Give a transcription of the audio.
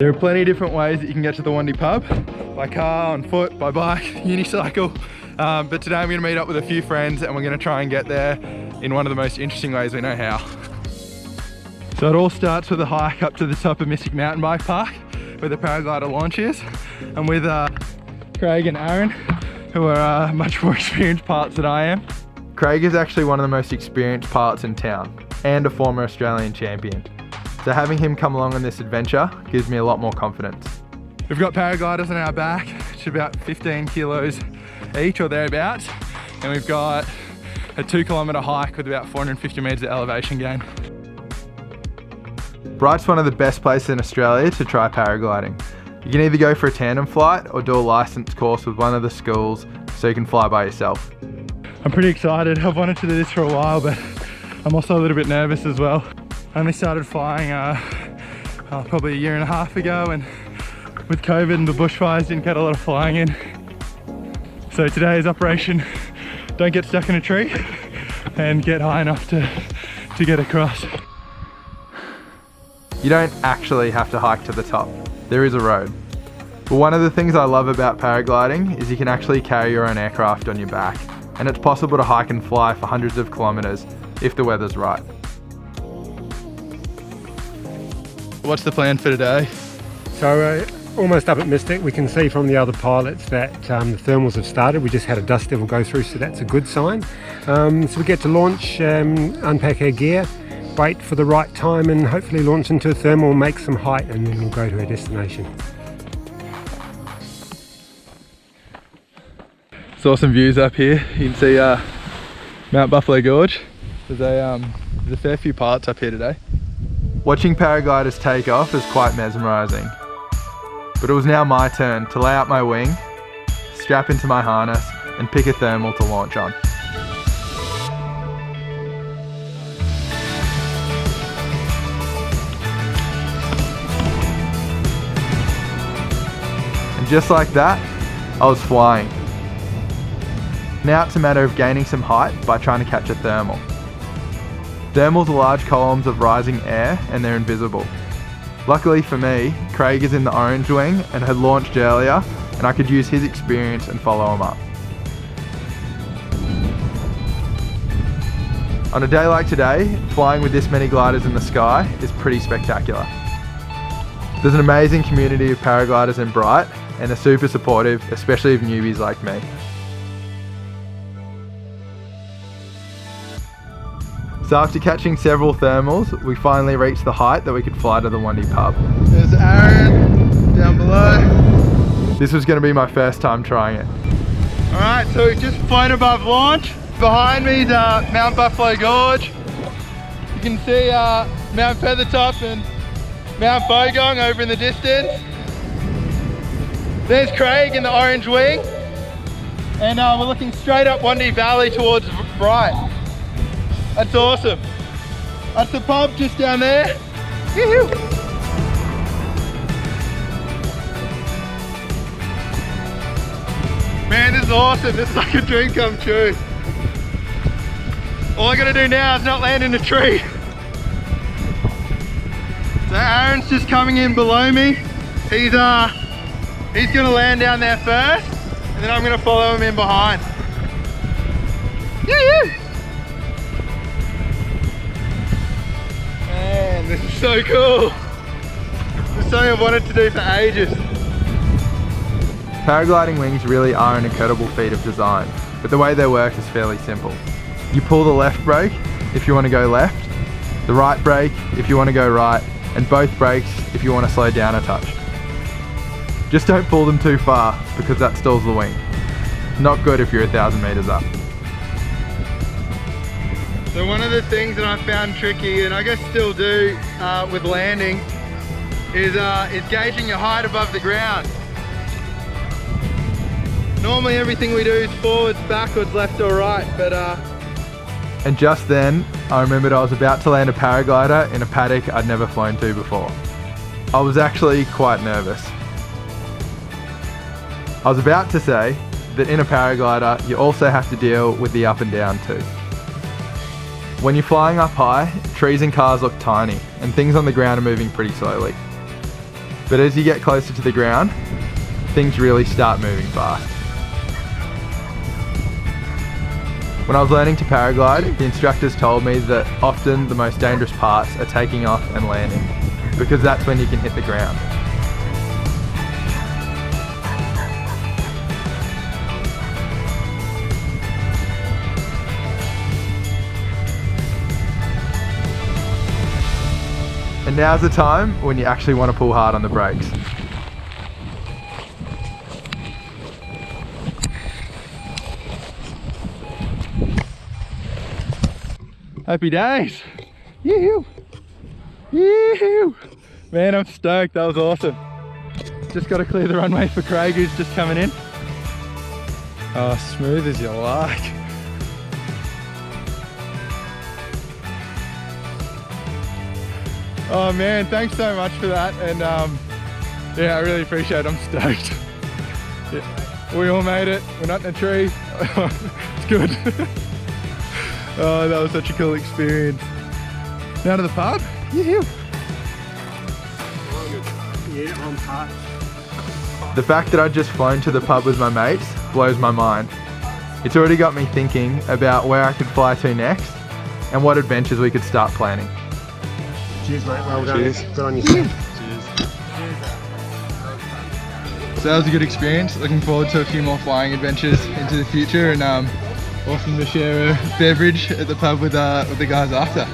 There are plenty of different ways that you can get to the Wandi pub. By car, on foot, by bike, unicycle. But today I'm going to meet up with a few friends and we're going to try and get there in one of the most interesting ways we know how. So it all starts with a hike up to the top of Mystic Mountain Bike Park where the paraglider launch is. I'm with Craig and Aaron, who are much more experienced pilots than I am. Craig is actually one of the most experienced pilots in town and a former Australian champion. So having him come along on this adventure gives me a lot more confidence. We've got paragliders on our back, which are about 15 kilos each or thereabouts. And we've got a 2-kilometre hike with about 450 metres of elevation gain. Bright's one of the best places in Australia to try paragliding. You can either go for a tandem flight or do a licence course with one of the schools so you can fly by yourself. I'm pretty excited. I've wanted to do this for a while, but I'm also a little bit nervous as well. I only started flying probably a year and a half ago, and with COVID and the bushfires didn't get a lot of flying in. So today's operation, don't get stuck in a tree and get high enough to get across. You don't actually have to hike to the top. There is a road. But one of the things I love about paragliding is you can actually carry your own aircraft on your back, and it's possible to hike and fly for hundreds of kilometres if the weather's right. What's the plan for today? So almost up at Mystic, we can see from the other pilots that the thermals have started. We just had a dust devil go through, so that's a good sign. So we get to launch, unpack our gear, wait for the right time and hopefully launch into a thermal, make some height, and then we'll go to our destination. Saw some views up here. You can see Mount Buffalo Gorge. There's a fair few pilots up here today. Watching paragliders take off is quite mesmerising. But it was now my turn to lay out my wing, strap into my harness, and pick a thermal to launch on. And just like that, I was flying. Now it's a matter of gaining some height by trying to catch a thermal. Thermals are large columns of rising air and they're invisible. Luckily for me, Craig is in the orange wing and had launched earlier, and I could use his experience and follow him up. On a day like today, flying with this many gliders in the sky is pretty spectacular. There's an amazing community of paragliders in Bright and they're super supportive, especially of newbies like me. So after catching several thermals, we finally reached the height that we could fly to the Wandi pub. There's Aaron down below. This was going to be my first time trying it. Alright, so we've just flown above launch. Behind me is Mount Buffalo Gorge. You can see Mount Feathertop and Mount Bogong over in the distance. There's Craig in the orange wing. And we're looking straight up Wandi Valley towards Bright. That's awesome. That's the pub just down there. Woo-hoo. Man, this is awesome. This is like a dream come true. All I gotta do now is not land in a tree. So Aaron's just coming in below me. He's gonna land down there first, and then I'm gonna follow him in behind. Woo-hoo. Man, this is so cool. This is something I've wanted to do for ages. Paragliding wings really are an incredible feat of design, but the way they work is fairly simple. You pull the left brake if you want to go left, the right brake if you want to go right, and both brakes if you want to slow down a touch. Just don't pull them too far because that stalls the wing. Not good if you're 1,000 meters up. So one of the things that I found tricky, and I guess still do with landing, is gauging your height above the ground. Normally everything we do is forwards, backwards, left or right, but And just then, I remembered I was about to land a paraglider in a paddock I'd never flown to before. I was actually quite nervous. I was about to say that in a paraglider, you also have to deal with the up and down too. When you're flying up high, trees and cars look tiny, and things on the ground are moving pretty slowly. But as you get closer to the ground, things really start moving fast. When I was learning to paraglide, the instructors told me that often the most dangerous parts are taking off and landing, because that's when you can hit the ground. And now's the time when you actually want to pull hard on the brakes. Happy days! Yoo-hoo! Yoo-hoo! Man, I'm stoked, that was awesome. Just got to clear the runway for Craig, who's just coming in. Oh, smooth as you like. Oh man, thanks so much for that, and yeah, I really appreciate it. I'm stoked. Yeah, we all made it. We're not in a tree. It's good. Oh, that was such a cool experience. Now to the pub. Yeah. Yeah, on part. The fact that I'd just flown to the pub with my mates blows my mind. It's already got me thinking about where I could fly to next and what adventures we could start planning. Cheers, mate. Well done. Cheers. Good on yourself. So that was a good experience. Looking forward to a few more flying adventures into the future, and awesome to share a beverage at the pub with the guys after.